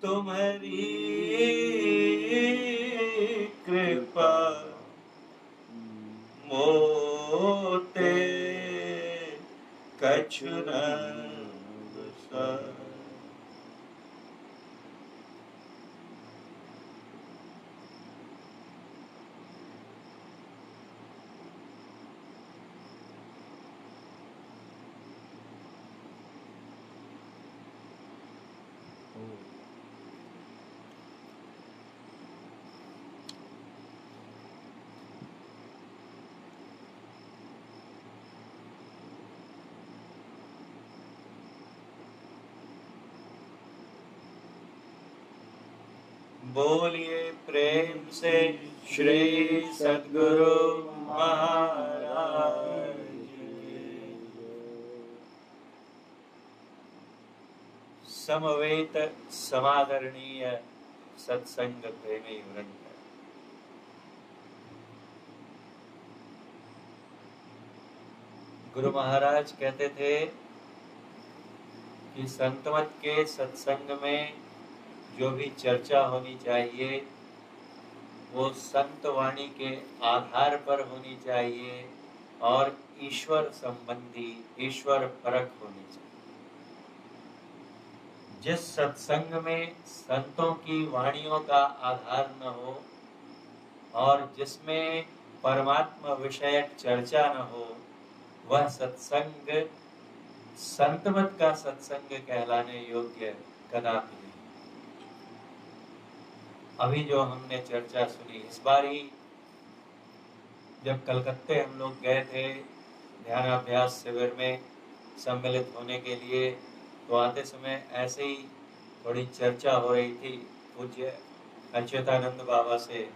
तुम्हारी कृपा मोते कछु न बसाए। बोलिए प्रेम से श्री सद्गुरु महाराज की। समवेत समादरणीय सत्संग प्रेमी वृंद, गुरु महाराज कहते थे कि संतमत के सत्संग में जो भी चर्चा होनी चाहिए वो संत वाणी के आधार पर होनी चाहिए और ईश्वर संबंधी, ईश्वर परक होनी चाहिए। जिस सत्संग में संतों की वाणियों का आधार न हो और जिसमें परमात्मा विषयक चर्चा न हो, वह सत्संग संतमत का सत्संग कहलाने योग्य कदापि नहीं। अभी जो हमने चर्चा सुनी, इस बार ही जब कलकत्ते हम लोग गए थे ध्यानाभ्यास शिविर में सम्मिलित होने के लिए, तो आते समय ऐसे ही थोड़ी चर्चा हो रही थी पूज्य अच्युतानंद बाबा से।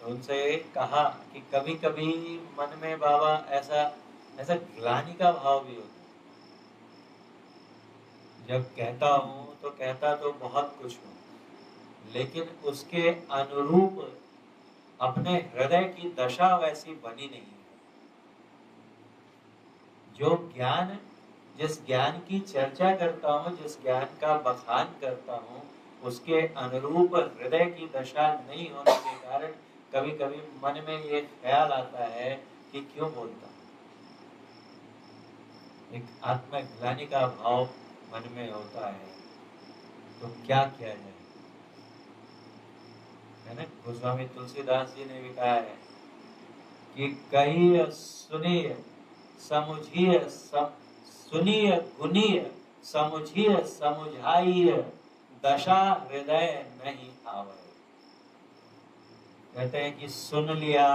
तो उनसे कहा कि कभी कभी मन में बाबा ऐसा ग्लानि का भाव भी होता है। जब कहता हूँ तो कहता तो बहुत कुछ हूँ, लेकिन उसके अनुरूप अपने हृदय की दशा वैसी बनी नहीं है। जो ज्ञान, जिस ज्ञान की चर्चा करता हूँ, जिस ज्ञान का बखान करता हूँ, उसके अनुरूप हृदय की दशा नहीं होने के कारण कभी कभी मन में ये ख्याल आता है कि क्यों बोलता हूँ। एक आत्मग्लानि का भाव मन में होता है, तो क्या किया जाए, है ना। गोस्वामी तुलसीदास जी ने भी कहा है कि कहिए सुनिए समुझिए, सुनिए गुनिए समुझिए समुझाइए, दशा हृदय नहीं आवे। कहते हैं कि सुन लिया,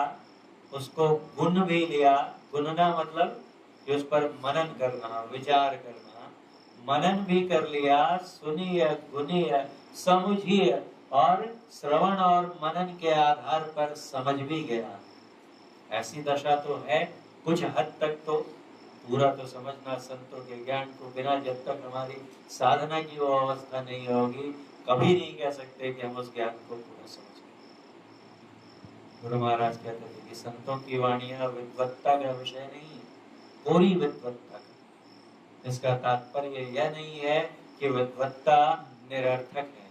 उसको गुन भी लिया। गुनना मतलब कि उस पर मनन करना, विचार करना, मनन भी कर लिया, सुनिए गुनिए समझिए, और श्रवण और मनन के आधार पर समझ भी गया। ऐसी दशा तो है, कुछ हद तक तो पूरा तो समझना संतों के ज्ञान को बिना, जब तक हमारी साधना की वो अवस्था नहीं होगी, कभी नहीं कह सकते कि हम उस ज्ञान को पूरा समझ गए। गुरु महाराज कहते थे कि संतों की वाणियां विद्वत्ता का विषय नहीं है, पूरी विद्वत्ता का। इसका तात्पर्य यह नहीं है कि विद्वत्ता निरर्थक है।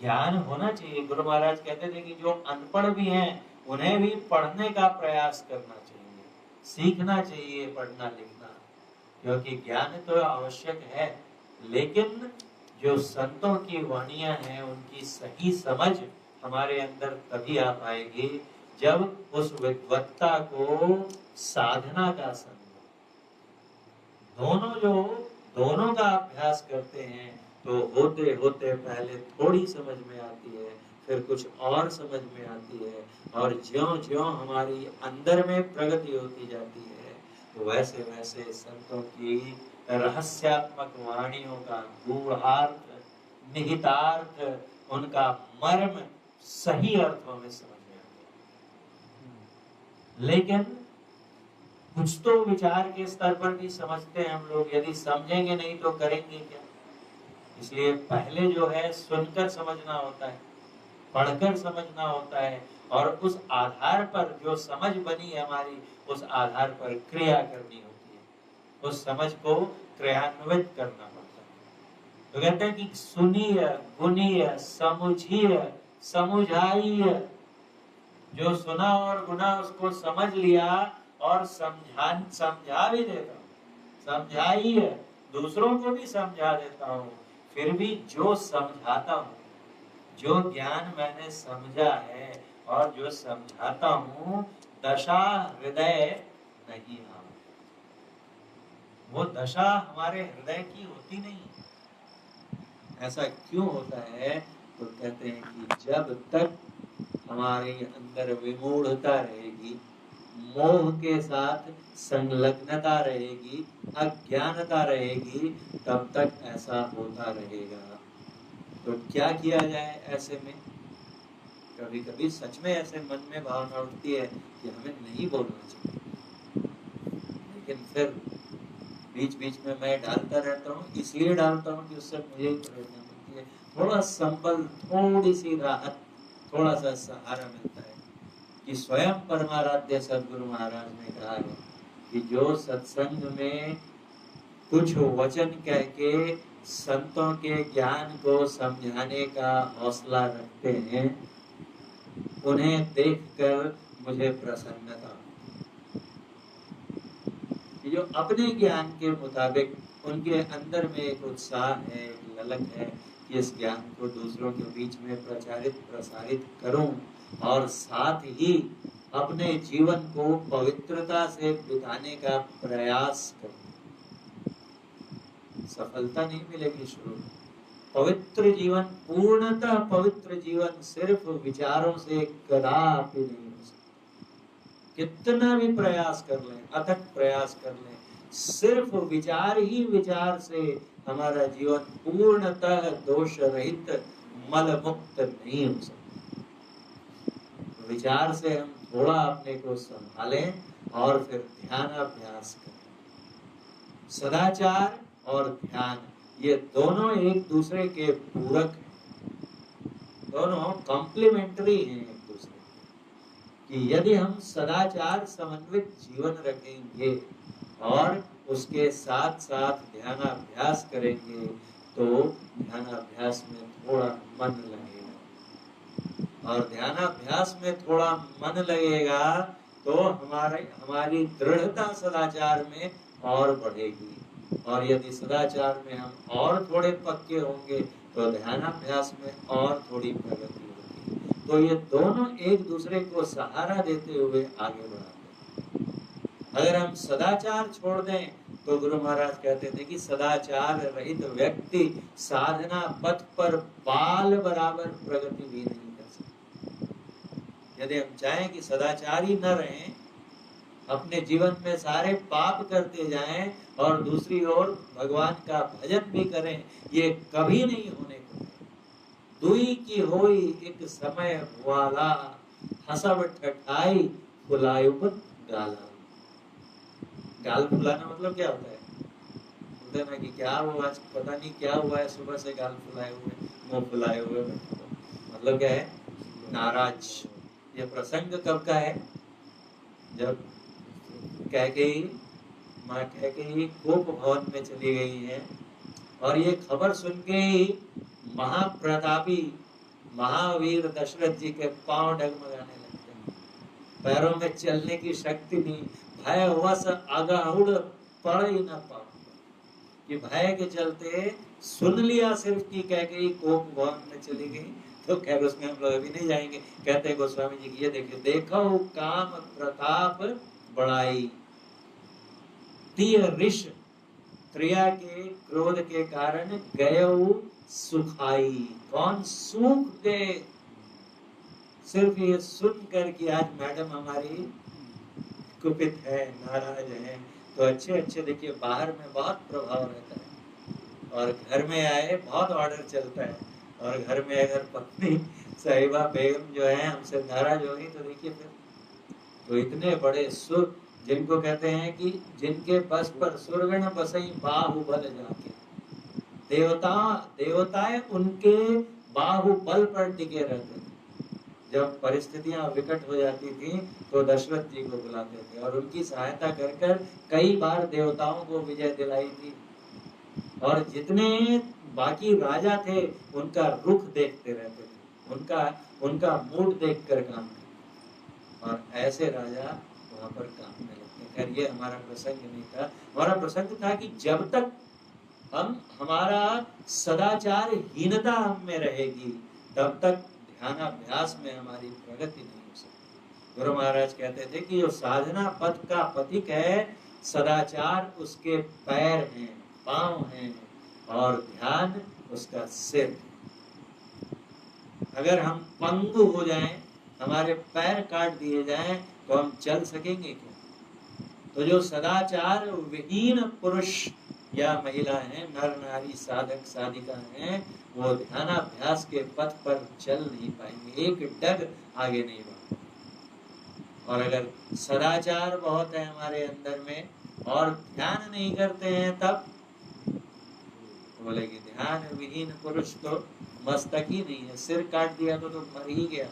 ज्ञान होना चाहिए। गुरु महाराज कहते थे कि जो अनपढ़ भी हैं उन्हें भी पढ़ने का प्रयास करना चाहिए, सीखना चाहिए पढ़ना लिखना, क्योंकि ज्ञान तो आवश्यक है। लेकिन जो संतों की वाणियां हैं उनकी सही समझ हमारे अंदर तभी आ पाएगी जब उस विद्वत्ता को साधना का संग, दोनों का अभ्यास करते हैं तो होते होते पहले थोड़ी समझ में आती है, फिर कुछ और समझ में आती है, और ज्यों-ज्यों हमारी अंदर में प्रगति होती जाती है, तो वैसे वैसे संतों की रहस्यात्मक वाणियों का गूढ़ार्थ, निहितार्थ, उनका मर्म सही अर्थों में समझ में आता है। लेकिन कुछ तो विचार के स्तर पर भी समझते हैं हम लोग, यदि समझेंगे नहीं तो करेंगे क्या। इसलिए पहले जो है सुनकर समझना होता है, पढ़कर समझना होता है, और उस आधार पर जो समझ बनी हमारी, उस आधार पर क्रिया करनी होती है, उस समझ को क्रियान्वित करना पड़ता है। तो कहते हैं कि सुनिए, गुनिए, समझिए, समझाइए। जो सुना और गुना उसको समझ लिया और समझा भी देता हूँ, समझाइए, दूसरों को भी समझा देता हूँ। फिर भी जो समझाता हूँ, जो ज्ञान मैंने समझा है और जो समझाता हूँ, दशा हृदय नहीं आती। वो दशा हमारे हृदय की होती नहीं। ऐसा क्यों होता है? तो कहते हैं कि जब तक हमारे अंदर विमूढ़ता रहेगी, मोह के साथ संलग्नता रहेगी, अज्ञानता रहेगी, तब तक ऐसा होता रहेगा। तो क्या किया जाए ऐसे में? कभी कभी सच में ऐसे मन में भावना उठती है कि हमें नहीं बोलना चाहिए, लेकिन फिर बीच बीच में मैं डालता रहता हूँ, इसलिए डालता हूँ कि उससे मुझे ही प्रेरणा मिलती है, थोड़ा संबल, थोड़ी सी राहत, थोड़ा सा सहारा मिलता है। कि स्वयं परमाराध्य सदगुरु महाराज ने कहा है कि जो सत्संग में कुछ वचन कह के संतों के ज्ञान को समझाने का हौसला रखते हैं, उन्हें देखकर मुझे प्रसन्नता। जो अपने ज्ञान के मुताबिक उनके अंदर में एक उत्साह है, एक ललक है कि इस ज्ञान को दूसरों के बीच में प्रसारित करूं और साथ ही अपने जीवन को पवित्रता से बिताने का प्रयास करूं। सफलता नहीं मिलेगी शुरू में। पवित्र जीवन, पूर्णतः पवित्र जीवन सिर्फ विचारों से कदापि नहीं हो सकता। कितना भी प्रयास कर लें, अथक प्रयास कर लें, सिर्फ विचार ही विचार से हमारा जीवन पूर्णतः दोष रहित, मल मुक्त नहीं हो सकता। विचार से हम थोड़ा अपने को संभालें और फिर ध्यानाभ्यास करें। सदाचार और ध्यान, ये दोनों एक दूसरे के पूरक हैं, दोनों कॉम्प्लीमेंट्री हैं एक दूसरे कि यदि हम सदाचार समन्वित जीवन रखेंगे और उसके साथ साथ ध्यानाभ्यास करेंगे तो ध्यानाभ्यास में थोड़ा मन लगेगा, और ध्यानाभ्यास में थोड़ा मन लगेगा तो हमारी दृढ़ता सदाचार में और बढ़ेगी, और यदि सदाचार में हम और थोड़े पक्के होंगे तो ध्यानाभ्यास में और थोड़ी प्रगति होगी। तो ये दोनों एक दूसरे को सहारा देते हुए आगे बढ़ाते हैं। अगर हम सदाचार छोड़ दें तो गुरु महाराज कहते थे कि सदाचार रहित व्यक्ति साधना पथ पर बाल बराबर प्रगति भी नहीं कर सकता। यदि हम चाहें कि सदाचारी न रहें, अपने जीवन में सारे पाप करते जाएं और दूसरी ओर भगवान का भजन भी करें, ये कभी नहीं होने को। दुई की होई एक समय वाला, हसब ठठाई फुलायुब गाला। गाल फुलाना मतलब क्या होता है? बोलते ना कि क्या हुआ, आज पता नहीं क्या हुआ है, सुबह से गाल फुलाए हुए, मुंह फुलाए हुए, मतलब क्या है? नाराज। ये प्रसंग कब का है? जब कैकेयी माँ कैकेयी कोप भवन में चली गई है और ये खबर सुन के ही महाप्रतापी महावीर दशरथ जी के पांव डगमगाने लगते हैं, पैरों में चलने की शक्ति नहीं, भयवश अगाहुड़ पड़ ही न पाओ, कि भय के चलते सुन लिया सिर्फ कि कैकेयी कोप भवन में चली गई। तो खैर उसमें हम लोग अभी नहीं जाएंगे। कहते हैं गोस्वामी जी की, ये देखिए, देखो काम प्रताप बढ़ाई, तीय ऋष त्रिया के क्रोध के कारण गयो सुखाई। कौन सूख गए? सिर्फ ये सुनकर कि आज मैडम हमारी कुपित है, नाराज है, तो अच्छे देखिए बाहर में बहुत प्रभाव रहता है और घर में आए बहुत ऑर्डर चलता है, और घर में अगर पत्नी साहिबा बेगम जो है हमसे नाराज होगी तो देखिए फिर तो इतने बड़े सुर, जिनको कहते हैं कि जिनके बस पर सुरगण बसई बाहुबल जाके, देवताएं उनके बाहुबल पर टिके रहते थे। जब परिस्थितियां विकट हो जाती थी तो दशरथ जी को बुलाते थे और उनकी सहायता कर कई बार देवताओं को विजय दिलाई थी। और जितने बाकी राजा थे उनका रुख देखते रहते थे, उनका मूड देखकर काम करते, और ऐसे राजा वहां पर काम में लगते। खैर ये हमारा प्रसंग नहीं था। हमारा प्रसंग था कि जब तक हमारा सदाचार हीनता हम में रहेगी तब तक ध्यानाभ्यास में हमारी प्रगति नहीं हो सकती। गुरु महाराज कहते थे कि जो साधना पथ का पथिक है, सदाचार उसके पैर हैं, पांव हैं, और ध्यान उसका सिर है। अगर हम पंगु हो जाएं, हमारे पैर काट दिए जाएं, तो हम चल सकेंगे क्या? तो जो सदाचार विहीन पुरुष या महिला है, नर नारी साधक साधिका हैं, वो ध्यानाभ्यास के पथ पर चल नहीं पाएंगे, एक डग आगे नहीं बढ़। और अगर सदाचार बहुत है हमारे अंदर में और ध्यान नहीं करते हैं, तब बोले कि ध्यान विहीन पुरुष तो मस्तक ही नहीं है। सिर काट दिया तो मर ही गया,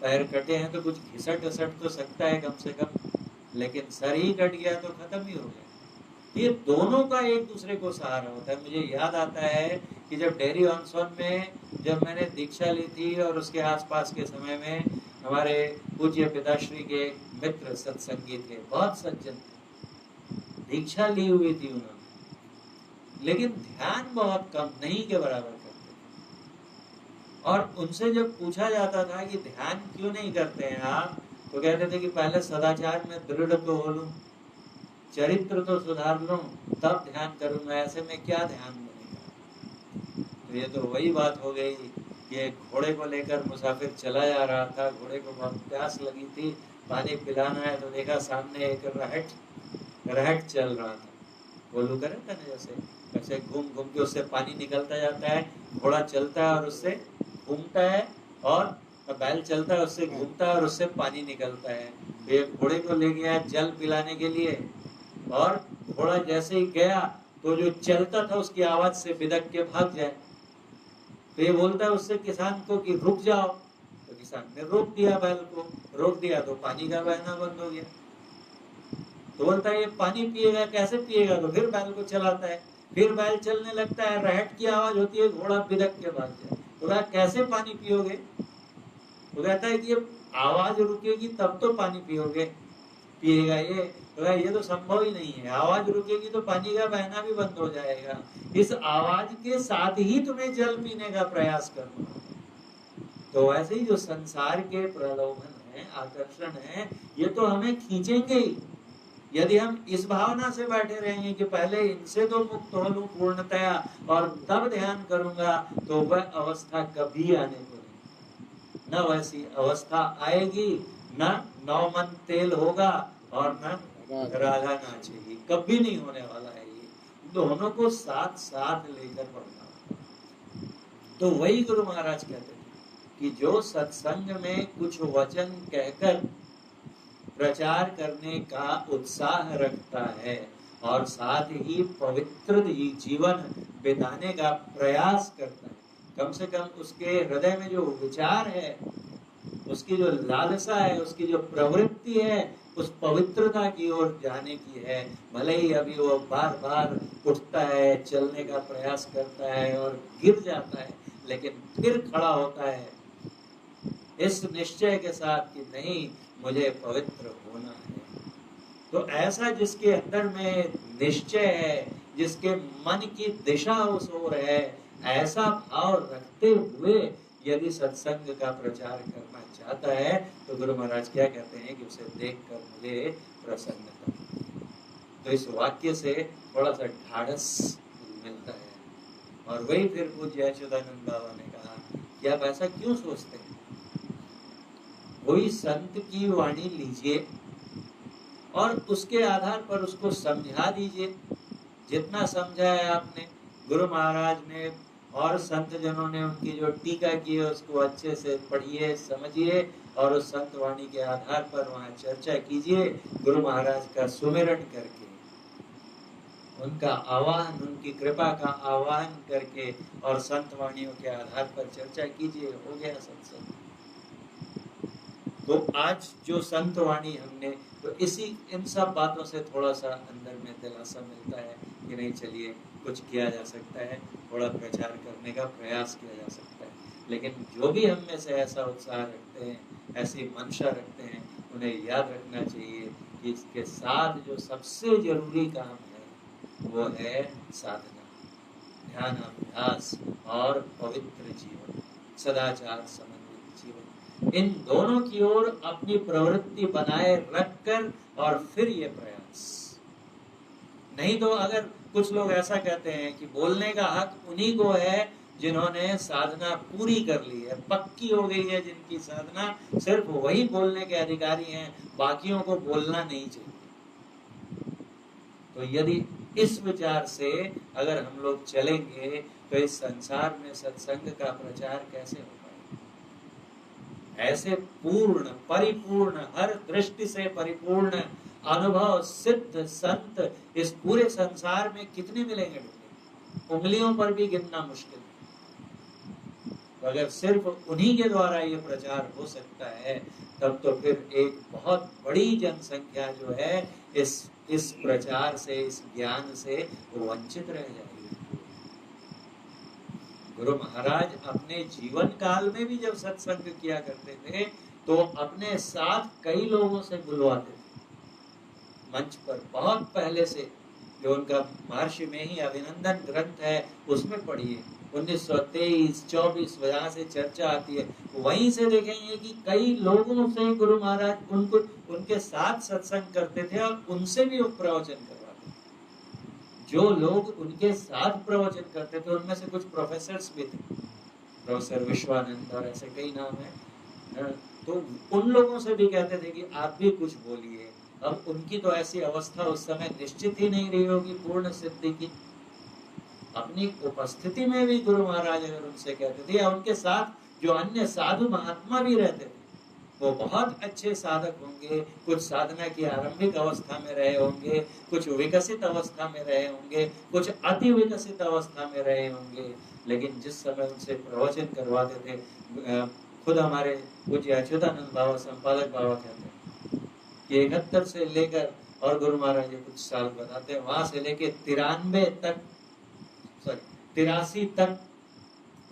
पैर कटे हैं तो कुछ घिसट घसट तो सकता है कम से कम, लेकिन सर ही कट गया तो खत्म ही हो गया। ये दोनों का एक दूसरे को सहारा होता है। मुझे याद आता है कि जब डेरी ऑन सोन में जब मैंने दीक्षा ली थी, और उसके आसपास के समय में हमारे पूज्य पिताश्री के मित्र सत्संगी थे, बहुत सज्जन थे, दीक्षा ली हुई थी उन्होंने, लेकिन ध्यान बहुत कम, नहीं के बराबर करते थे। और उनसे जब पूछा जाता था कि ध्यान क्यों नहीं करते हैं आप, तो कहते थे कि पहले सदाचार में दृढ़ तो हो लूं, चरित्र तो सुधार लूं, तब ध्यान करूंगा, ऐसे में क्या ध्यान बनेगा। तो ये तो वही बात हो गई कि एक घोड़े को लेकर मुसाफिर चला जा रहा था, घोड़े को बहुत प्यास लगी थी, पानी पिलाना है, तो देखा सामने एक रहट चल रहा था, गोलू करे था ना, जैसे घूम घूम के उससे पानी निकलता जाता है, घोड़ा चलता है और उससे घूमता है, और बैल चलता है उससे घूमता है और उससे पानी निकलता है। तो ये घोड़े को ले गया जल पिलाने के लिए, और घोड़ा जैसे ही गया तो जो चलता था उसकी आवाज से बिदक के भाग जाए। तो ये बोलता है उससे किसान को कि रुक जाओ, तो किसान ने रोक दिया, बैल को रोक दिया, तो पानी का बहना बंद हो गया। तो बोलता है ये पानी पिएगा, कैसे पिएगा? तो फिर बैल को चलाता है, फिर बैल चलने लगता है, रहट की आवाज होती है, घोड़ा बिदक के भाग जाए। तो कहा कैसे पानी पियोगे? तो कहता है कि ये आवाज रुकेगी तब तो पानी पिएगा ये। तो ये तो संभव ही नहीं है, आवाज रुकेगी तो पानी का बहना भी बंद हो जाएगा, इस आवाज के साथ ही तुम्हें जल पीने का प्रयास करना होगा। तो वैसे ही जो संसार के प्रलोभन है, आकर्षण है, ये तो हमें खींचेंगे ही। यदि हम इस भावना से बैठे रहेंगे कि पहले इनसे तो मुक्त हो लूं पूर्णतया और तब ध्यान करूंगा, तो वह अवस्था कभी आने को नहीं, न वैसी अवस्था आएगी, न नौमन तेल होगा और न राधा नाचेगी, कभी नहीं होने वाला है। ये दोनों को साथ साथ लेकर बढ़ना होगा। तो वही गुरु महाराज कहते थे कि जो सत्संग में कुछ वचन कहकर प्रचार करने का उत्साह रखता है और साथ ही पवित्र जीवन बिताने का प्रयास करता है, कम से कम उसके हृदय में जो विचार है, उसकी जो लालसा है, उसकी जो प्रवृत्ति है, उस पवित्रता की ओर जाने की है। भले ही अभी वो बार बार उठता है, चलने का प्रयास करता है और गिर जाता है, लेकिन फिर खड़ा होता है इस निश्चय के साथ कि नहीं, मुझे पवित्र होना है। तो ऐसा जिसके अंदर में निश्चय है, जिसके मन की दिशा उस ओर है, ऐसा भाव रखते हुए यदि सत्संग का प्रचार करना चाहता है, तो गुरु महाराज क्या कहते हैं कि उसे देखकर मुझे प्रसन्नता। तो इस वाक्य से थोड़ा सा ढाढ़स मिलता है। और वही फिर पूज्य अच्युतानंद बाबा ने कहा कि आप ऐसा क्यों सोचते हैं? कोई संत की वाणी लीजिए और उसके आधार पर उसको समझा दीजिए। जितना समझा है आपने, गुरु महाराज ने और संत जनों ने उनकी जो टीका की है उसको अच्छे से पढ़िए, समझिए और उस संत वाणी के आधार पर वहाँ चर्चा कीजिए। गुरु महाराज का सुमिरन करके, उनका आह्वान, उनकी कृपा का आह्वान करके और संत वाणियों के आधार पर चर्चा कीजिए, हो गया सत्संग। तो आज जो संत वाणी हमने, तो इन सब बातों से थोड़ा सा अंदर में दिलासा मिलता है कि नहीं चलिए कुछ किया जा सकता है, थोड़ा प्रचार करने का प्रयास किया जा सकता है। लेकिन जो भी हम में से ऐसा उत्साह रखते हैं, ऐसी मंशा रखते हैं, उन्हें याद रखना चाहिए कि इसके साथ जो सबसे जरूरी काम है वो है साधना, ध्यान अभ्यास और पवित्र जीवन, सदाचार समन्वित जीवन। इन दोनों की ओर अपनी प्रवृत्ति बनाए रखकर और फिर ये प्रयास। नहीं तो अगर कुछ लोग ऐसा कहते हैं कि बोलने का हक उन्हीं को है जिन्होंने साधना पूरी कर ली है, पक्की हो गई है जिनकी साधना, सिर्फ वही बोलने के अधिकारी हैं, बाकियों को बोलना नहीं चाहिए। तो यदि इस विचार से अगर हम लोग चलेंगे तो इस संसार में सत्संग का प्रचार कैसे हो पाएगा? ऐसे पूर्ण परिपूर्ण हर दृष्टि से परिपूर्ण अनुभव सिद्ध संत इस पूरे संसार में कितने मिलेंगे? उंगलियों पर भी गिनना मुश्किल। तो अगर सिर्फ उन्हीं के द्वारा ये प्रचार हो सकता है तब तो फिर एक बहुत बड़ी जनसंख्या जो है इस प्रचार से, इस ज्ञान से वंचित रह जाएगी। गुरु महाराज अपने जीवन काल में भी जब सत्संग किया करते थे तो अपने साथ कई लोगों से बुलवाते थे मंच पर। बहुत पहले से जो उनका महर्षि में ही अभिनंदन ग्रंथ है उसमें पढ़िए, 1923-24 वजह से चर्चा आती है, वहीं से देखेंगे कि कई लोगों से गुरु महाराज उनके साथ सत्संग करते थे और उनसे भी वो प्रवचन करवाते थे। जो लोग उनके साथ प्रवचन करते थे उनमें से कुछ प्रोफेसर्स भी थे, प्रोफेसर विश्वानंद और ऐसे कई नाम है। तो उन लोगों से भी कहते थे कि आप भी कुछ बोलिए। अब उनकी तो ऐसी अवस्था उस समय निश्चित ही नहीं रही होगी पूर्ण सिद्धि की। अपनी उपस्थिति में भी गुरु महाराज अगर उनसे कहते थे, या उनके साथ जो अन्य साधु महात्मा भी रहते थे वो बहुत अच्छे साधक होंगे, कुछ साधना की आरंभिक अवस्था में रहे होंगे, कुछ विकसित अवस्था में रहे होंगे, कुछ अति विकसित अवस्था में रहे होंगे, लेकिन जिस समय उनसे प्रवचन करवाते थे, खुद हमारे पूज्य अच्युतानंद बाबा संपादक बाबा कहते हैं कि 71 से लेकर, और गुरु महाराज जी कुछ साल बताते हैं, वहां से लेके 83 तक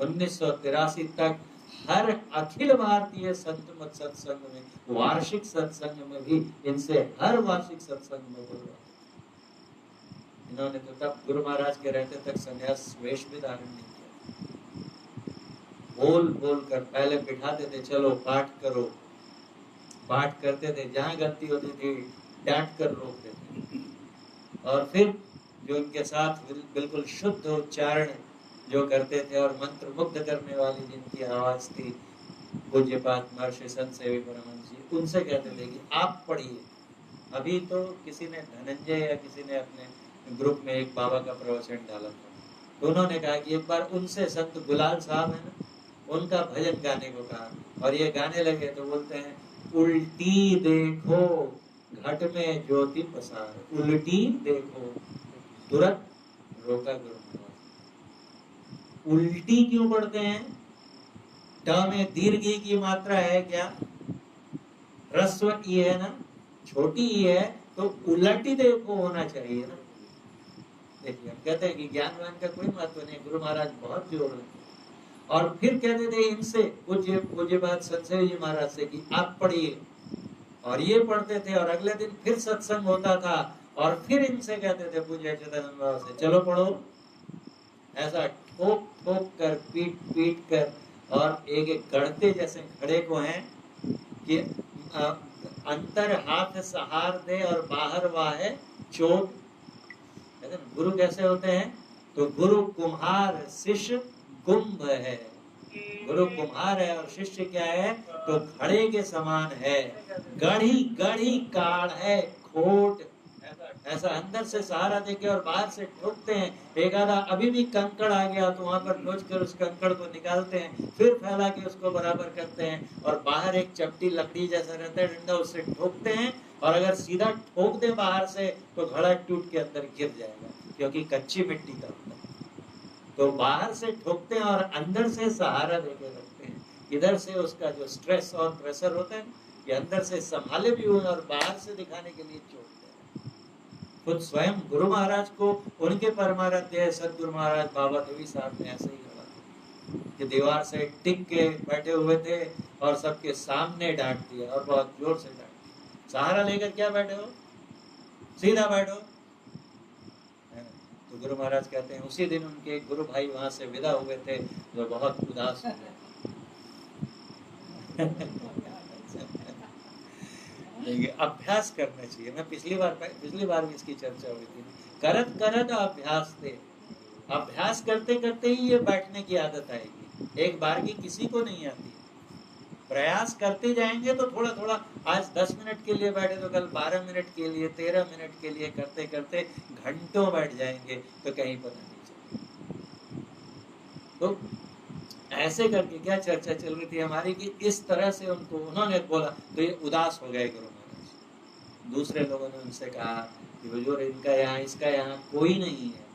1983 तक हर अखिल भारतीय संत मत सत्संग में, वार्षिक सत्संग में भी इनसे हर वार्षिक सत्संग में बोलवा। इन्होंने तो तब गुरु महाराज के रहते तक संन्यास वेश भी धारण नहीं किया। बोल बोल कर पहले बिठाते थे, चलो पाठ करो, पाठ करते थे, जहां गलती होती थी डांट कर रोकते थे। और फिर जो उनके साथ बिल्कुल शुद्ध उच्चारण जो करते थे और मंत्र मुग्ध करने वाली जिनकी आवाज थी, पूज्यपाद महर्षि संत सेवी परमहंस जी, उनसे कहते थे कि आप पढ़िए। अभी तो किसी ने धनंजय या किसी ने अपने ग्रुप में एक बाबा का प्रवचन डाला था, तो उन्होंने कहा कि एक बार उनसे संत गुलाल साहब है ना, उनका भजन गाने को कहा, और ये गाने लगे तो बोलते हैं, उल्टी देखो घट में ज्योति पसार, उल्टी देखो, तुरंत रोका गुरु महाराज। उल्टी क्यों पढ़ते हैं? ट में दीर्घी की मात्रा है क्या? ह्रस्व ई है ना, छोटी ई है, तो उलटी देखो होना चाहिए ना। देखिए, हम कहते हैं कि ज्ञानवान का कोई महत्व नहीं, गुरु महाराज बहुत जोर देते। और फिर कहते थे इनसे, पूज्य बात संत जी महाराज से, कि आप पढ़िए, और ये पढ़ते थे, और अगले दिन फिर सत्संग होता था, और फिर इनसे कहते थे पूज्य अच्युतानंद बाबा से, चलो पढ़ो। ऐसा ठोक ठोक कर, पीट पीट कर, और एक एक गढ़ते जैसे खड़े को हैं कि अंतर हाथ सहार दे और बाहर वाहे चोट। गुरु कैसे होते हैं? तो गुरु कुम्हार शिष्य कुंभ है। गुरु कुम्हार है और शिष्य क्या है? तो घड़े के समान है, गढ़ी गढ़ी काढ़ है खोट। ऐसा अंदर से सहारा देके और बाहर से ठोकते हैं। एक आधा अभी भी कंकड़ आ गया तो वहां पर नोच कर उस कंकड़ को निकालते हैं, फिर फैला के उसको बराबर करते हैं, और बाहर एक चपटी लकड़ी जैसा रहता है डंडा, उससे ठोकते हैं, और अगर सीधा ठोक दे बाहर से तो घड़ा टूट के अंदर गिर जाएगा, क्योंकि कच्ची मिट्टी का होता है। तो बाहर से ठोकते हैं और अंदर से सहारा देके रखते हैं। इधर से उसका जो स्ट्रेस और प्रेशर होता है, ये अंदर से संभाले भी हुए और बाहर से दिखाने के लिए छोड़ते हैं। खुद स्वयं गुरु महाराज को उनके परमाराध्य सदगुरु महाराज बाबा देवी साहब ने ऐसे ही कहा कि दीवार से टिक के बैठे हुए थे और सबके सामने डांट दिया और बहुत जोर से डांट दिया। सहारा लेकर क्या बैठे हो, सीधा बैठो। तो गुरु महाराज कहते हैं उसी दिन उनके गुरु भाई वहां से विदा हुए थे जो बहुत उदास हो गए। अभ्यास करना चाहिए। मैं पिछली बार भी इसकी चर्चा हुई थी। करत करत अभ्यास थे, अभ्यास करते करते ही ये बैठने की आदत आएगी। एक बार की किसी को नहीं आती। प्रयास करते जाएंगे तो थोड़ा थोड़ा, आज 10 मिनट के लिए बैठे तो कल 12 मिनट के लिए, 13 मिनट के लिए, करते करते घंटों बैठ जाएंगे तो कहीं पता नहीं चलेगा। तो ऐसे करके क्या चर्चा चल रही थी हमारी कि इस तरह से उनको उन्होंने बोला तो ये उदास हो गए गुरु महाराज। दूसरे लोगों ने उनसे कहा कि हुजूर इनका यहाँ, इसका यहाँ कोई नहीं है,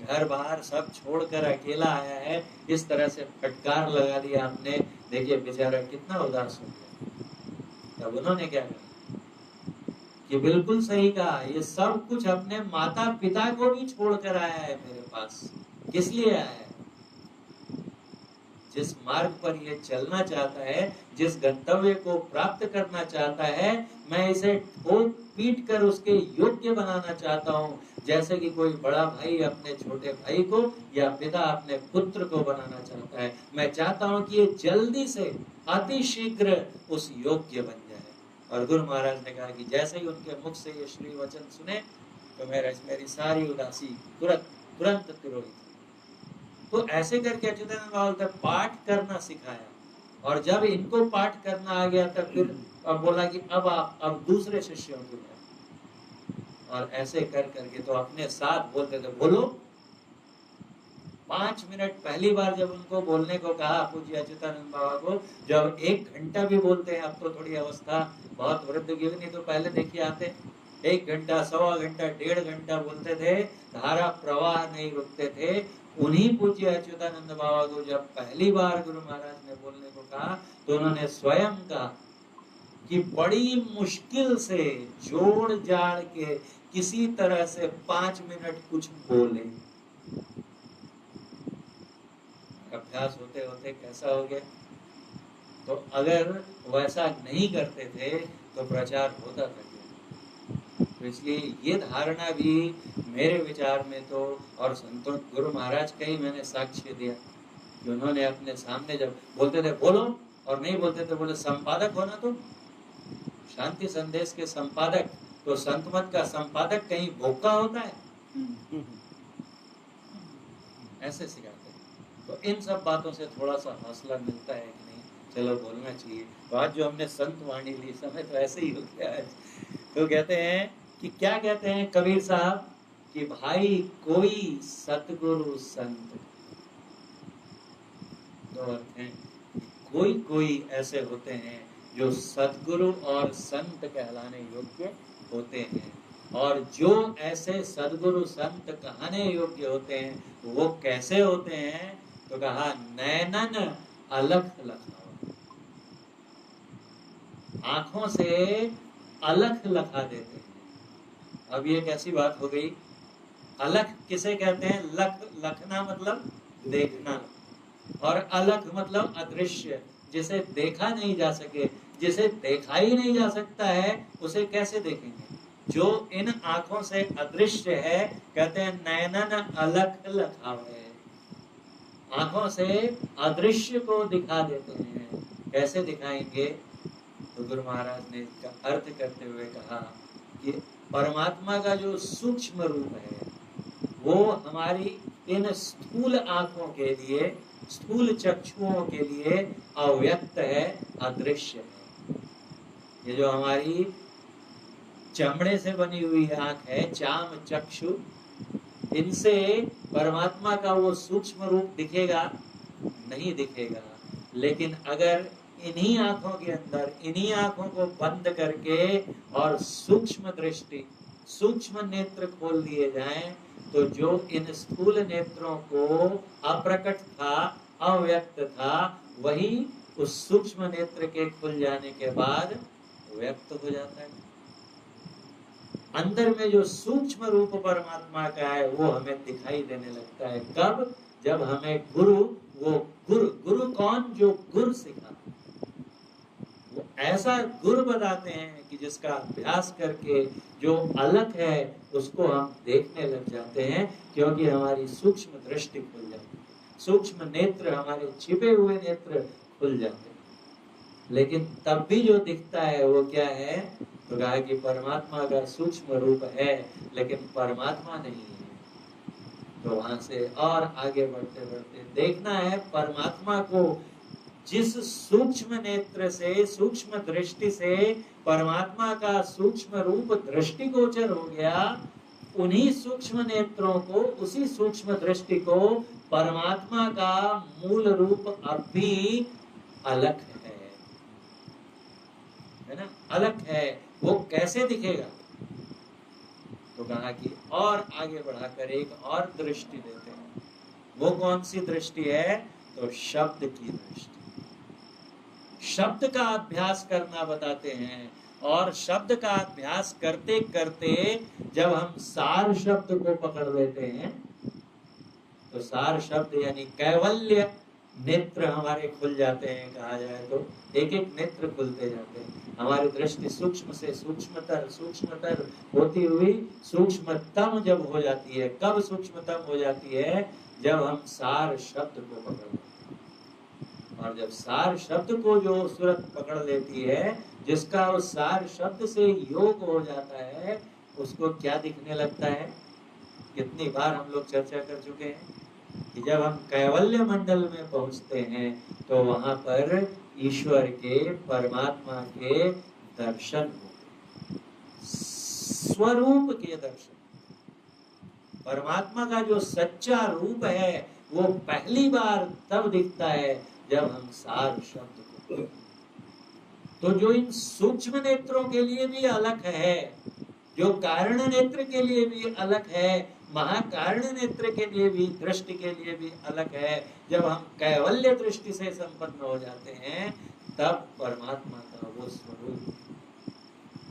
घर बाहर सब छोड़कर अकेला आया है, इस तरह से फटकार लगा दिया आपने, देखिए बेचारा कितना उदास हो गया। तब उन्होंने क्या कहा कि बिल्कुल सही कहा, ये सब कुछ अपने माता पिता को भी छोड़कर आया है मेरे पास। किस लिए आया है? जिस मार्ग पर ये चलना चाहता है, जिस गंतव्य को प्राप्त करना चाहता है, मैं इसे ठोक पीट कर उसके योग्य बनाना चाहता हूँ, जैसे कि कोई बड़ा भाई अपने छोटे भाई को या पिता अपने पुत्र को बनाना चाहता है। मैं चाहता हूँ कि ये जल्दी से, अति शीघ्र उस योग्य बन जाए। और गुरु महाराज ने कहा कि जैसे ही उनके मुख से ये श्री वचन सुने तो मेरी सारी उदासी तुरंत तिरोहित। तो ऐसे करके अच्युतानंद बाबा पाठ करना सिखाया, और जब इनको पाठ करना आ गया तब फिर अब बोला कि अब दूसरे शिष्यों को है। और ऐसे कर करके तो अपने साथ बोलते थे, बोलो। 5 मिनट पहली बार जब उनको बोलने को कहा पूज्य अच्युतानंद बाबा को, जब 1 घंटा भी बोलते हैं, अब तो थोड़ी अवस्था बहुत वृद्ध की, नहीं तो पहले देखिए आते 1 घंटा, सवा घंटा, 1.5 घंटा बोलते थे, धारा प्रवाह नहीं रुकते थे। उन्हीं पूज्य अच्युतानंद बाबा को जब पहली बार गुरु महाराज ने बोलने को कहा तो उन्होंने स्वयं कहा कि बड़ी मुश्किल से जोड़ जाड़ के किसी तरह से 5 मिनट कुछ बोले। अभ्यास होते होते कैसा हो गया। तो अगर वैसा नहीं करते थे तो प्रचार होता था। तो इसलिए ये धारणा भी मेरे विचार में तो, और संतों गुरु महाराज का ही मैंने साक्ष्य दिया कि उन्होंने अपने सामने जब बोलते थे बोलो, और नहीं बोलते थे बोले संपादक होना, तो शांति संदेश के संपादक, तो संत मत का संपादक कहीं भोका होता है? ऐसे सिखाते हैं। तो इन सब बातों से थोड़ा सा हौसला मिलता है कि नहीं, चलो बोलना चाहिए। तो आज जो हमने संत वाणी ली, समय तो ऐसे ही हो गया आज। तो कहते हैं कि क्या कहते हैं कबीर साहब कि भाई कोई सतगुरु संत, दो अर्थ हैं। कोई ऐसे होते हैं जो सतगुरु और संत कहलाने योग्य होते हैं, और जो ऐसे सदगुरु संत कहने योग्य होते हैं वो कैसे होते हैं? तो कहा नैनन अलख लखाओ, आंखों से अलख लखा देते हैं। अब ये कैसी बात हो गई? अलख किसे कहते हैं? लखना मतलब देखना, और अलख मतलब अदृश्य, जिसे देखा नहीं जा सके, जिसे देखा ही नहीं जा सकता है उसे कैसे देखेंगे? जो इन आंखों से अदृश्य है, कहते हैं नैनन अलख लखावे, आंखों से अदृश्य को दिखा देते हैं। कैसे दिखाएंगे? तो गुरु महाराज ने इसका अर्थ करते हुए कहा कि परमात्मा का जो सूक्ष्म रूप है वो हमारी इन स्थूल आंखों के लिए, स्थूल चक्षुओं के लिए अव्यक्त है, अदृश्य है। ये जो हमारी चमड़े से बनी हुई आंख है, चाम चक्षु, इनसे परमात्मा का वो सूक्ष्म रूप दिखेगा? नहीं दिखेगा। लेकिन अगर इन्हीं आंखों के अंदर, इन्हीं आंखों को बंद करके और सूक्ष्म दृष्टि, सूक्ष्म नेत्र खोल दिए जाएं, तो जो इन स्थूल नेत्रों को अप्रकट था, अव्यक्त था, वही उस सूक्ष्म नेत्र के खुल जाने के बाद व्यक्त हो जाता है। अंदर में जो सूक्ष्म रूप परमात्मा का है वो हमें दिखाई देने लगता है। कब? जब हमें गुरु कौन? जो गुरु सिखा, वो ऐसा गुरु बताते हैं कि जिसका अभ्यास करके जो अलग है उसको हम देखने लग जाते हैं, क्योंकि हमारी सूक्ष्म दृष्टि खुल जाती है, सूक्ष्म नेत्र, हमारे छिपे हुए नेत्र खुल जाते हैं। लेकिन तब भी जो दिखता है वो क्या है? तो कहा कि परमात्मा का सूक्ष्म रूप है, लेकिन परमात्मा नहीं है। तो वहां से और आगे बढ़ते बढ़ते देखना है परमात्मा को। जिस सूक्ष्म नेत्र से, सूक्ष्म दृष्टि से परमात्मा का सूक्ष्म रूप दृष्टिगोचर हो गया, उन्हीं सूक्ष्म नेत्रों को, उसी सूक्ष्म दृष्टि को परमात्मा का मूल रूप अब भी अलग है ना, अलग है। वो कैसे दिखेगा? तो कहा कि और आगे बढ़ाकर एक और दृष्टि देते हैं। वो कौन सी दृष्टि है? तो शब्द की दृष्टि। शब्द का अभ्यास करना बताते हैं, और शब्द का अभ्यास करते करते जब हम सार शब्द को पकड़ लेते हैं, तो सार शब्द यानी कैवल्य नेत्र हमारे खुल जाते हैं। कहा जाए तो एक एक नेत्र खुलते जाते हैं, हमारी दृष्टि सूक्ष्म से सूक्ष्मतर होती हुई सूक्ष्मतम जब हो जाती है। कब सूक्ष्मतम हो जाती है? जब हम सार शब्द को पकड़ लेते हैं। और जब सार शब्द को जो सूरत पकड़ लेती है, जिसका उस सार शब्द से योग हो जाता है, उसको क्या दिखने लगता है? कितनी बार हम लोग चर्चा कर चुके हैं कि जब हम कैवल्य मंडल में पहुंचते हैं तो वहां पर ईश्वर के, परमात्मा के दर्शन होते, स्वरूप के दर्शन। परमात्मा का जो सच्चा रूप है वो पहली बार तब दिखता है जब हम सार शब्द को। तो जो इन सूक्ष्म नेत्रों के लिए भी अलग है, जो कारण नेत्र के लिए भी अलग है, महाकारण नेत्र के लिए भी, दृष्टि के लिए भी अलग है, जब हम कैवल्य दृष्टि से संपन्न हो जाते हैं, तब परमात्मा का वो स्वरूप।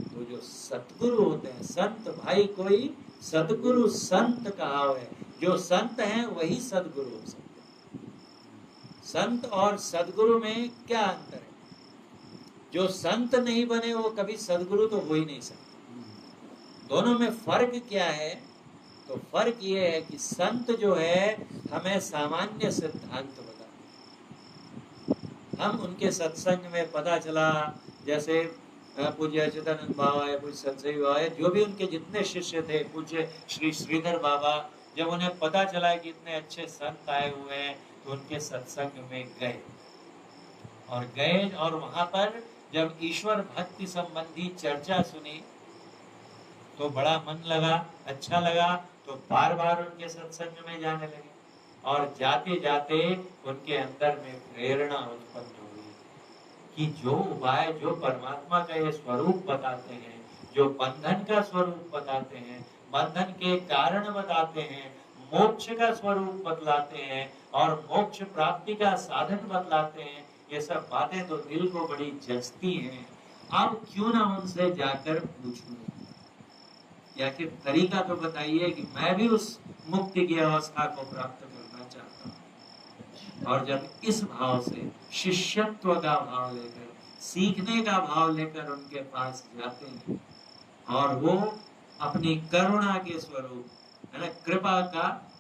तो जो सतगुरु होते हैं, संत भाई, कोई सतगुरु संत कहा है, जो संत हैं वही सदगुरु हो सकते हैं। संत और सदगुरु में क्या अंतर है? जो संत नहीं बने वो कभी सदगुरु तो हो ही नहीं सकते। दोनों में फर्क क्या है? तो फर्क ये है कि संत जो है हमें सामान्य सिद्धांत बताते हैं। हम उनके सत्संग में पता चला, जैसे पूज्य अच्युतानंद बाबा या पूज्य सतसेवी बाबा, जो भी उनके जितने शिष्य थे, पूज्य श्री श्रीधर बाबा, जब उन्हें पता चला कि इतने अच्छे संत आए हुए हैं तो उनके सत्संग में गए और वहां पर जब ईश्वर भक्ति संबंधी चर्चा सुनी तो बड़ा मन लगा, अच्छा लगा, तो बार बार उनके सत्संग में जाने लगे। और जाते जाते उनके अंदर में प्रेरणा उत्पन्न हुई कि जो उपाय, जो परमात्मा का ये स्वरूप बताते हैं, जो बंधन का स्वरूप बताते हैं, बंधन के कारण बताते हैं, मोक्ष का स्वरूप बतलाते हैं और मोक्ष प्राप्ति का साधन बतलाते हैं, ये सब बातें तो दिल को बड़ी जचती हैं। अब क्यों ना उनसे जाकर पूछूं, या फिर तरीका तो बताइए कि मैं भी उस मुक्ति की अवस्था को प्राप्त करना चाहता हूँ। और जब इस भाव से, शिष्यत्व का भाव लेकर, सीखने का भाव लेकर उनके पास जाते हैं, और वो अपनी करुणा के स्वरूप, है ना,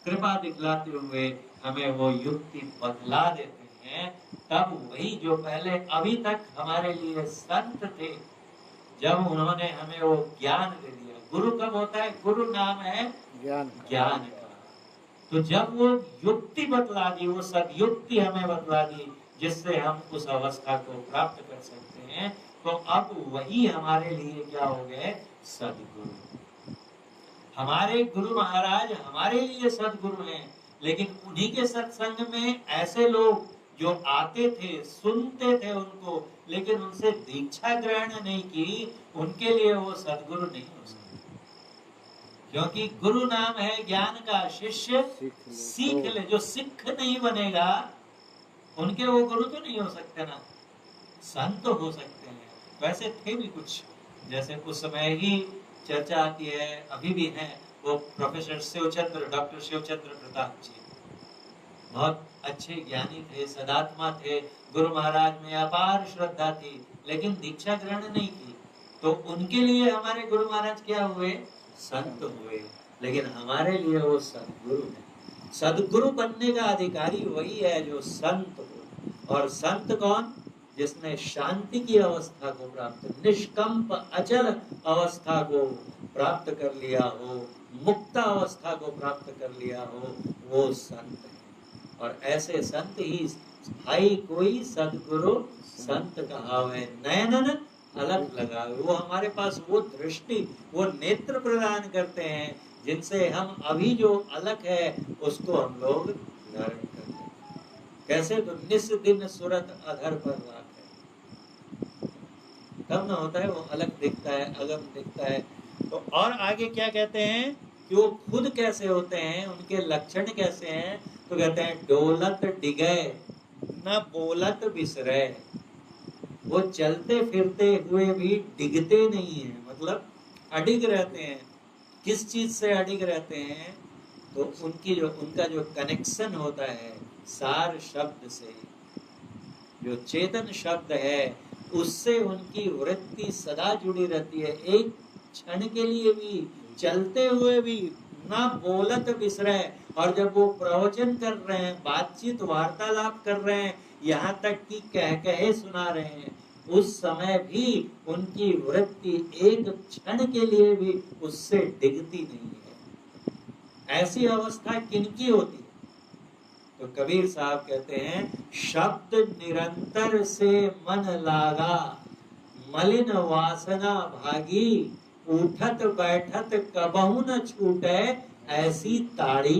कृपा दिखलाते हुए हमें वो युक्ति बतला देते हैं, तब वही जो पहले अभी तक हमारे लिए संत थे, जब उन्होंने हमें वो ज्ञान दे दिया। गुरु कब होता है? गुरु नाम है ज्ञान का। तो जब वो युक्ति बतला दी, वो सदयुक्ति हमें बतला दी, जिससे हम उस अवस्था को प्राप्त कर सकते हैं, तो अब वही हमारे लिए क्या हो गए? सदगुरु। हमारे गुरु महाराज हमारे लिए सदगुरु हैं, लेकिन उन्हीं के सत्संग में ऐसे लोग जो आते थे, सुनते थे उनको, लेकिन उनसे दीक्षा ग्रहण नहीं की, उनके लिए वो सदगुरु नहीं हो सकते। क्योंकि गुरु नाम है ज्ञान का, शिष्य सीख ले। जो सिख नहीं बनेगा उनके वो गुरु तो नहीं हो सकते ना, संत हो सकते हैं। वैसे थे भी कुछ, जैसे उस समय ही चर्चा आती है, अभी भी है, वो प्रोफेसर शिवचंद्र, डॉक्टर शिवचंद्र प्रताप जी, बहुत अच्छे ज्ञानी थे, सदात्मा थे, गुरु महाराज में अपार श्रद्धा थी, लेकिन दीक्षा ग्रहण नहीं की। तो उनके लिए हमारे गुरु महाराज क्या हुए? संत हुए। लेकिन हमारे लिए वो सदगुरु है। सदगुरु बनने का अधिकारी वही है जो संत हो। और संत कौन? जिसने शांति की अवस्था को प्राप्त, निष्कंप अचल अवस्था को प्राप्त कर लिया हो, मुक्त अवस्था को प्राप्त कर लिया हो, वो संत है। और ऐसे संत ही भाई कोई सदगुरु संत कहावे, नयनन अलग लगावे। वो हमारे पास वो दृष्टि, वो नेत्र प्रदान करते हैं जिनसे हम अभी जो अलग है उसको हम लोग धारण करते हैं। कैसे? तो निस दिन सूरत अधर पर राखे, तब ना होता है वो अलग दिखता है, अगम दिखता है। तो और आगे क्या कहते हैं कि वो खुद कैसे होते हैं, उनके लक्षण कैसे हैं? तो कहते हैं डोलत डिगे न बोलत बिसरे। वो चलते फिरते हुए भी डिगते नहीं है, मतलब अडिग रहते हैं। किस चीज से अडिग रहते हैं? तो उनका जो कनेक्शन होता है सार शब्द से, जो चेतन शब्द है उससे उनकी वृत्ति सदा जुड़ी रहती है। एक क्षण के लिए भी, चलते हुए भी, ना बोलत बिसरे। और जब वो प्रवचन कर रहे हैं, बातचीत वार्तालाप कर रहे हैं, यहाँ तक कि कह कहे सुना रहे हैं, उस समय भी उनकी वृत्ति एक क्षण के लिए भी उससे डिगती नहीं है। ऐसी अवस्था किनकी होती है? तो कबीर साहब कहते हैं शब्द निरंतर से मन लागा, मलिन वासना भागी, उठत बैठत कबहू न छूटे, ऐसी ताड़ी।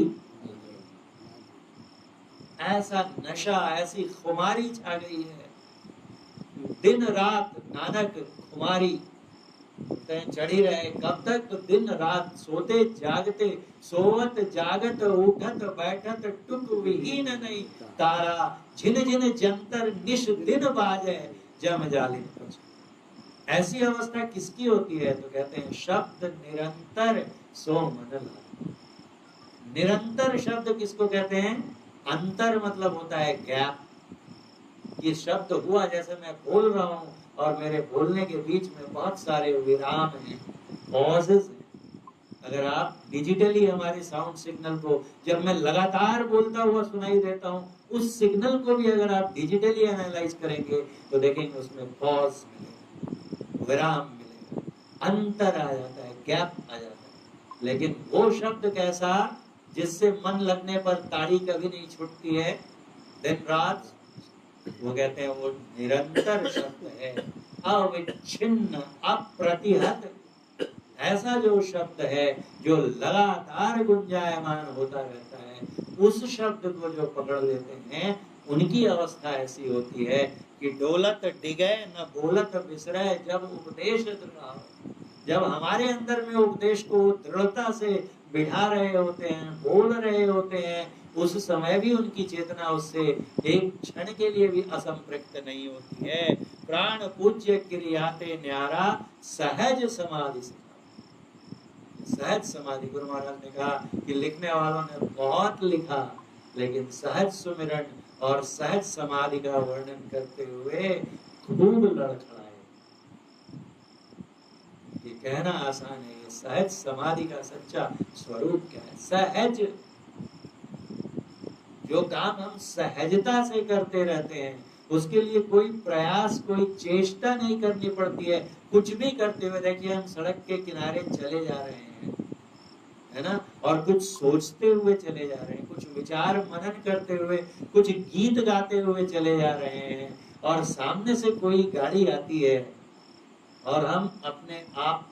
ऐसा नशा, ऐसी खुमारी छा गई है। दिन रात नानक खुमारी चढ़ी रहे। कब तक? तो दिन रात, सोते जागते, सोवत जागत, उठत बैठत टुक विहीन नहीं, तारा झिन झिन जंतर निश दिन बाजे, जम जालिन पछ। ऐसी अवस्था किसकी होती है? तो कहते हैं शब्द निरंतर सो मन लागा। निरंतर शब्द किसको कहते हैं? अंतर मतलब होता है गैप। ये शब्द हुआ, जैसे मैं बोल रहा हूं और मेरे बोलने के बीच में बहुत सारे विराम हैं, पॉजेस हैं। अगर आप डिजिटली हमारे साउंड सिग्नल को, जब मैं लगातार बोलता हुआ सुनाई देता हूं, उस सिग्नल को भी अगर आप डिजिटली एनालाइज करेंगे तो देखेंगे उसमें पॉज मिलेगा, विराम मिलेगा, अंतर आ जाता है, गैप आ जाता है। लेकिन वो शब्द कैसा? जिससे मन लगने पर ताड़ी कभी नहीं छूटती है, दिन रात, वो कहते हैं वो निरंतर शब्द है, अविच्छिन्न अप्रतिहत। ऐसा जो शब्द है जो लगातार गुंजायमान होता रहता है, उस शब्द को जो पकड़ लेते हैं उनकी अवस्था ऐसी होती है कि डोलत डिगे न बोलत बिसरे। जब उपदेश दृढ़, जब हमारे अंदर में उपदेश को दृढ़ता से बिठा रहे होते हैं, बोल रहे होते हैं, उस समय भी उनकी चेतना उससे एक क्षण के लिए भी असंपृक्त नहीं होती है। प्राण पूज्य क्रियाते न्यारा, सहज समाधि से। सहज समाधि, गुरु महाराज ने कहा कि लिखने वालों ने बहुत लिखा, लेकिन सहज सुमिरन और सहज समाधि का वर्णन करते हुए खूब लड़खड़ाए। ये कहना आसान है, सहज समाधि का सच्चा स्वरूप क्या है? सहज, जो काम हम सहजता से करते रहते हैं, उसके लिए कोई प्रयास, कोई चेष्टा नहीं करनी पड़ती है। कुछ भी करते हुए, देखिए हम सड़क के किनारे चले जा रहे हैं, है ना, और कुछ सोचते हुए चले जा रहे हैं, कुछ विचार मनन करते हुए, कुछ गीत गाते हुए चले जा रहे हैं, और सामने से कोई गाड़ी आती है और हम अपने आप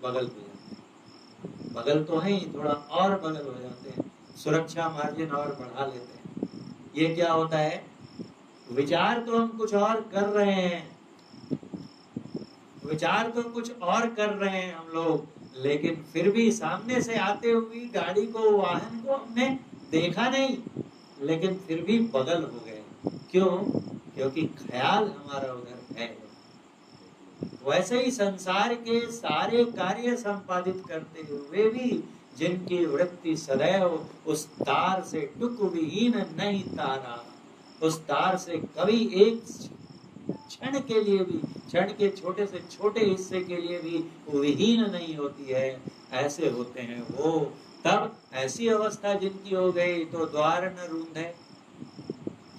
बगल हो जाते हैं। बगल तो है ही, थोड़ा और बगल हो जाते हैं, सुरक्षा मार्जिन और बढ़ा लेते हैं। ये क्या होता है? विचार तो हम कुछ और कर रहे हैं, विचार तो कुछ और कर रहे हैं हम लोग, लेकिन फिर भी सामने से आते हुई गाड़ी को, वाहन को हमने देखा नहीं, लेकिन फिर भी बगल हो गए। क्यों? क्योंकि ख्याल हमारा उधर है। वैसे ही संसार के सारे कार्य संपादित करते हुए भी जिनकी वृत्ति सदैव उस तार से टुक विहीन नहीं तारा, उस तार से कभी एक क्षण के लिए भी, क्षण के छोटे से छोटे हिस्से के लिए भी विहीन नहीं होती है, ऐसे होते हैं वो। तब ऐसी अवस्था जिनकी हो गई तो द्वार न रूंधे।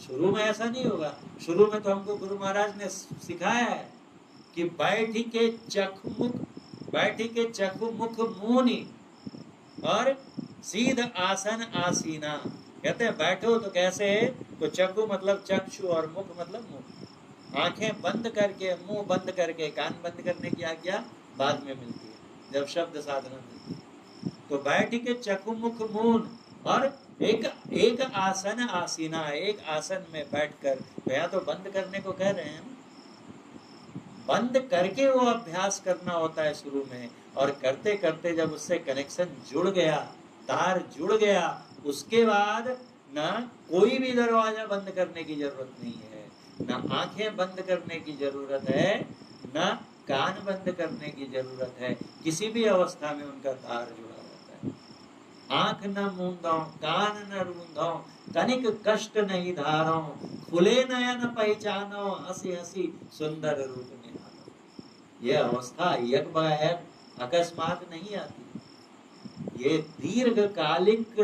शुरू में ऐसा नहीं होगा। शुरू में तो हमको गुरु महाराज ने सिखाया है कि बैठी के चखु मुख मुनि और सीध आसन आसीना। कहते हैं बैठो तो कैसे, तो चखु मतलब चक्षु और मुख मतलब मुख। आंखें बंद करके, मुंह बंद करके, कान बंद करने की आज्ञा बाद में मिलती है जब शब्द साधना मिलती है। तो बैठ के चखु मुख मून और एक आसन आसीना, एक आसन में बैठकर, या तो बंद करने को कह रहे हैं, बंद करके वो अभ्यास करना होता है शुरू में, और करते करते जब उससे कनेक्शन जुड़ गया, तार जुड़ गया, उसके बाद ना कोई भी दरवाजा बंद करने की जरूरत नहीं है, ना आंखें बंद करने की जरूरत है, ना कान बंद करने की जरूरत है। किसी भी अवस्था में उनका तार जुड़ा रहता है। आंख न मूंदो, कान न रूंधो, तनिक कष्ट नहीं धारो, खुले नयन पहचानो, हंसी हंसी सुंदर रूप निहारो। ये अवस्था एक बार अकस्मात नहीं आती। ये दीर्घकालिक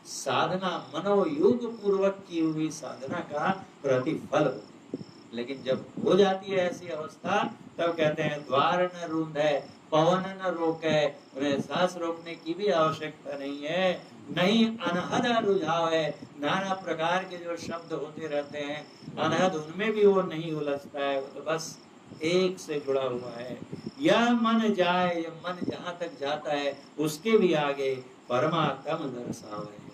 साधना, मनोयोग पूर्वक की हुई साधना का प्रतिफल होती है। लेकिन जब हो जाती है ऐसी अवस्था, तब कहते हैं द्वार न रूंधे, पवन न रोके, उन्हें सांस रोकने की भी आवश्यकता नहीं है, नहीं अनहद रुझाव है। नाना प्रकार के जो शब्द होते रहते हैं अनहद, उनमें भी वो नहीं उलझता है, वो तो बस एक से जुड़ा हुआ है। यह मन जाए, यह मन जहां तक जाता है उसके भी आगे परमात्म दर्शावे।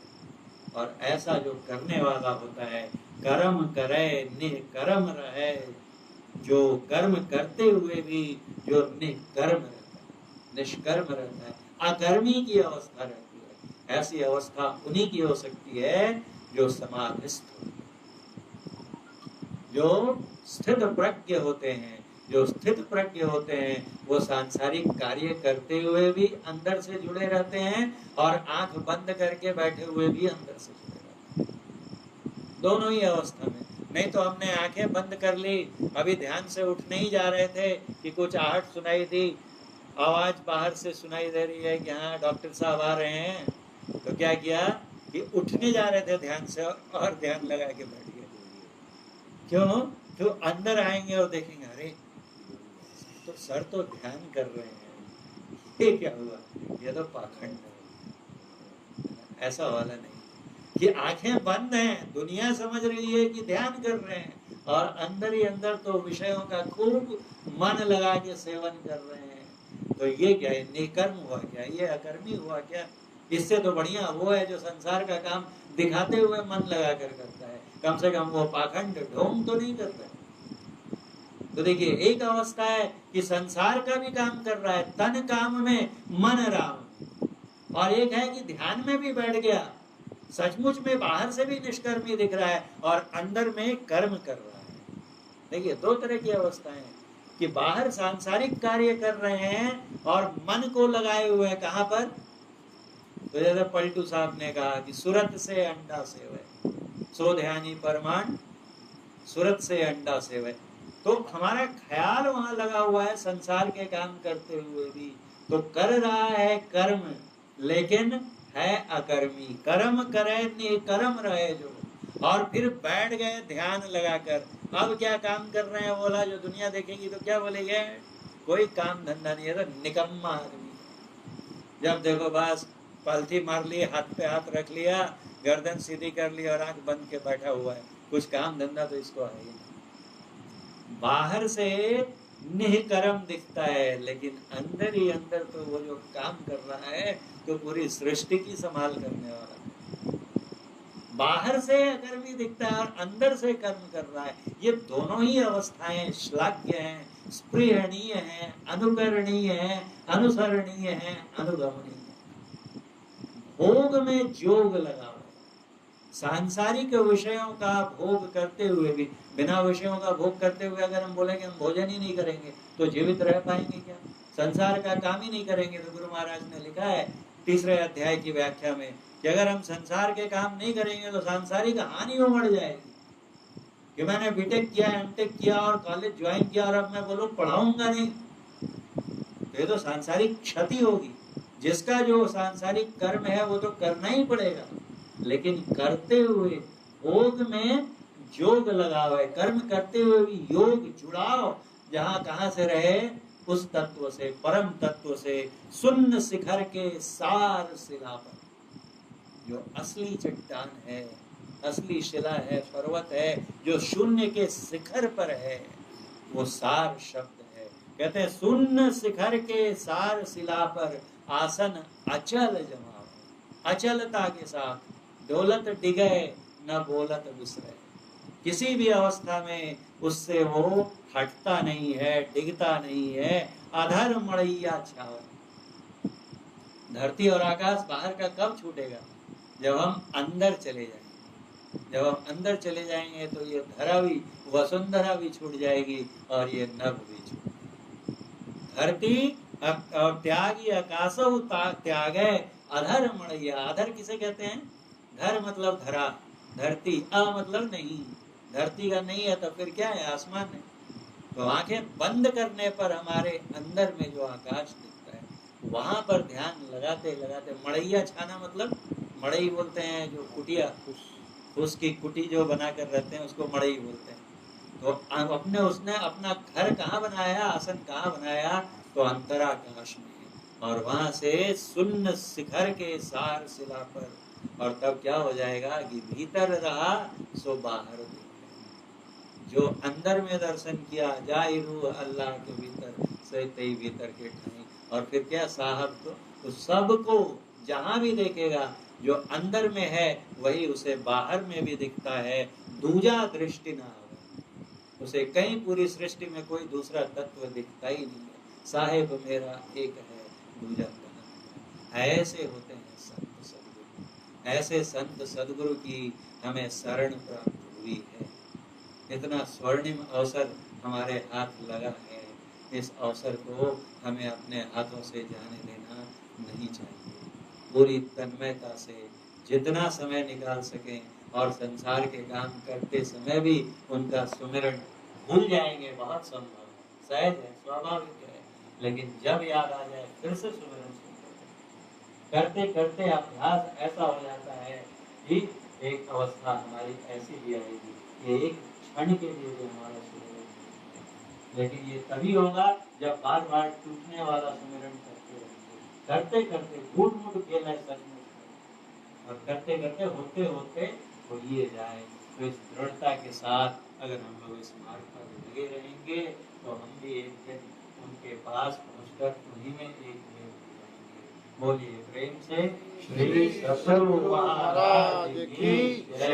और ऐसा जो करने वाला होता है, कर्म करे निष्कर्म रहे, जो कर्म करते हुए भी जो निष्कर्म रहता है, निष्कर्म रहता है, अकर्मी की अवस्था रहती है। ऐसी अवस्था उन्हीं की हो सकती है जो समाधिस्थ होते हैं, जो स्थित प्रज्ञ होते हैं। जो स्थित प्रज्ञ होते हैं वो सांसारिक कार्य करते हुए भी अंदर से जुड़े रहते हैं, और आंख बंद करके बैठे हुए भी अंदर से जुड़े रहते हैं, दोनों ही अवस्था में। नहीं तो हमने आंखें बंद कर ली, अभी ध्यान से उठ नहीं जा रहे थे कि कुछ आहट सुनाई दी, आवाज बाहर से सुनाई दे रही है कि हाँ डॉक्टर साहब आ रहे हैं, तो क्या किया कि उठने जा रहे थे ध्यान से और ध्यान लगा के बैठ गए। क्यों? तो अंदर आएंगे और देखेंगे अरे तो सर तो ध्यान कर रहे हैं, ये क्या हुआ, ये तो पाखंड है। ऐसा वाला नहीं कि आंखें बंद हैं, दुनिया समझ रही है कि ध्यान कर रहे हैं, और अंदर ही अंदर तो विषयों का खूब मन लगा के सेवन कर रहे हैं। तो ये क्या है, निकर्म हुआ क्या, ये अकर्मी हुआ क्या? इससे तो बढ़िया वो है जो संसार का काम दिखाते हुए मन लगा कर करता है, कम से कम वो पाखंड ढोंग तो नहीं करता है। तो देखिए, एक अवस्था है कि संसार का भी काम कर रहा है, तन काम में मन राम, और एक है कि ध्यान में भी बैठ गया, सचमुच में बाहर से भी निष्कर्मी दिख रहा है और अंदर में कर्म कर रहा है। देखिए, दो तरह की अवस्थाएं हैं कि बाहर सांसारिक कार्य कर रहे हैं और मन को लगाए हुए हैं कहां पर? तो जैसे पलटू साहब ने कहा कि सूरत से अंडा सेवे, सो ध्यानी परमाण सूरत से अंडा सेवे। तो हमारा ख्याल वहां लगा हुआ है संसार के काम करते हुए भी, तो कर रहा है कर्म, लेकिन है अकर्मी। कर्म करे निकर्म रहे जो, और फिर बैठ गए ध्यान लगाकर। अब क्या काम कर रहे हैं बोला, जो दुनिया देखेगी तो क्या बोलेंगे, कोई काम धंधा नहीं है, तो निकम्मा आदमी। जब देखो बस पलथी मार ली, हाथ पे हाथ रख लिया, गर्दन सीधी कर ली और आंख बंद के बैठा हुआ है, कुछ काम धंधा तो इसको है ही नहीं। बाहर से निष्कर्म दिखता है, लेकिन अंदर ही अंदर तो वो जो काम कर रहा है तो पूरी सृष्टि की संभाल करने वाला है। बाहर से अकर्मी दिखता है और अंदर से कर्म कर रहा है। ये दोनों ही अवस्थाएं श्लाघ्य हैं, स्पृहणीय हैं, अनुकरणीय हैं, अनुसरणीय हैं, अनुगमनीय। भोग में जोग लगा हुआ, सांसारिक विषयों का भोग करते हुए भी, बिना विषयों का भोग करते हुए अगर हम बोलेंगे हम भोजन ही नहीं करेंगे तो जीवित रह पाएंगे क्या? संसार का काम ही नहीं करेंगे तो गुरु महाराज ने लिखा है 3रे अध्याय की व्याख्या में कि अगर हम संसार के काम नहीं करेंगे तो सांसारिक हानि हो मर जाएगी। कि मैंने बीटेक किया, एमटेक किया और कॉलेज ज्वाइन किया और अब मैं बोलूं पढ़ाऊंगा नहीं, तो ये तो सांसारिक क्षति होगी। जिसका जो सांसारिक कर्म है वो तो करना ही पड़ेगा, लेकिन करते हुए भोग में जोग लगाओ है, कर्म करते हुए भी योग जुड़ाओ, जहां कहां से रहे, उस तत्व से, परम तत्व से, शून्य शिखर के सार शिला पर। जो असली चट्टान है, असली शिला है, पर्वत है, जो शून्य के शिखर पर है, वो सार शब्द है। कहते हैं शून्य शिखर के सार शिला पर आसन अचल जमाओ, अचलता के साथ, डोलत डिगे न बोलत बिसरे। किसी भी अवस्था में उससे वो हटता नहीं है, डिगता नहीं है। अधर मड़ैया छाव। धरती और आकाश बाहर का कब छूटेगा? जब हम अंदर चले जाएंगे। जब हम अंदर चले जाएंगे तो ये धरा भी, वसुंधरा भी छूट जाएगी और ये नभ भी छूट। धरती और त्यागी आकाशो त्याग है, अधर मड़ैया। अधर किसे कहते हैं? धर मतलब धरा, धरती, अ मतलब नहीं। धरती का नहीं है तो फिर क्या है? आसमान है। तो आंखें बंद करने पर हमारे अंदर में जो आकाश दिखता है, वहां पर ध्यान लगाते लगाते, मड़ैया छाना मतलब, मड़ई बोलते हैं जो कुटिया, उसकी कुटी जो बना कर रहते हैं उसको मड़ई बोलते हैं। तो अपने उसने अपना घर कहाँ बनाया, आसन कहाँ बनाया? तो अंतराकाश में। और वहां से शून्य शिखर के सार शिला पर। और तब क्या हो जाएगा कि भीतर रहा सो बाहर दिखे। जो अंदर में दर्शन किया, जाई रूह अल्लाह के भीतर से तई भीतर के ठाई। और फिर क्या साहब तो सबको जहां भी देखेगा, जो अंदर में है वही उसे बाहर में भी दिखता है। दूजा दृष्टि ना हो, उसे कहीं पूरी सृष्टि में कोई दूसरा तत्व दिखता ही नहीं है। साहेब मेरा एक है, दूजा कहाँ। ऐसे होते हैं संत सदगुरु। ऐसे संत सदगुरु की हमें शरण प्राप्त हुई है। इतना स्वर्णिम अवसर हमारे हाथ लगा है, इस अवसर को हमें अपने हाथों से जाने देना नहीं चाहिए। पूरी तन्मयता से जितना समय निकाल सकें, और संसार के काम करते समय भी उनका सुमिरन भूल जाएंगे, बहुत संभव है, सहज है, स्वाभाविक है। लेकिन जब याद आ जाए फिर से सुमिरन करते करते अभ्यास ऐसा हो जाता है कि एक अवस्था हमारी ऐसी भी आएगी कि एक क्षण के लिए भी हमारा सुमिरन, लेकिन ये तभी होगा जब बार बार टूटने वाला सुमिरन करते रहेंगे। करते करते घूट मूट खेल है सचमुच, और करते करते होते होते हो ये जाए। तो इस दृढ़ता के साथ अगर हम लोग इस मार्ग पर लगे रहेंगे तो हम भी एक दिन उनके पास पहुंचकर उन्हीं में एक में बोलिए प्रेम से श्री सद्गुरु महाराज की जय।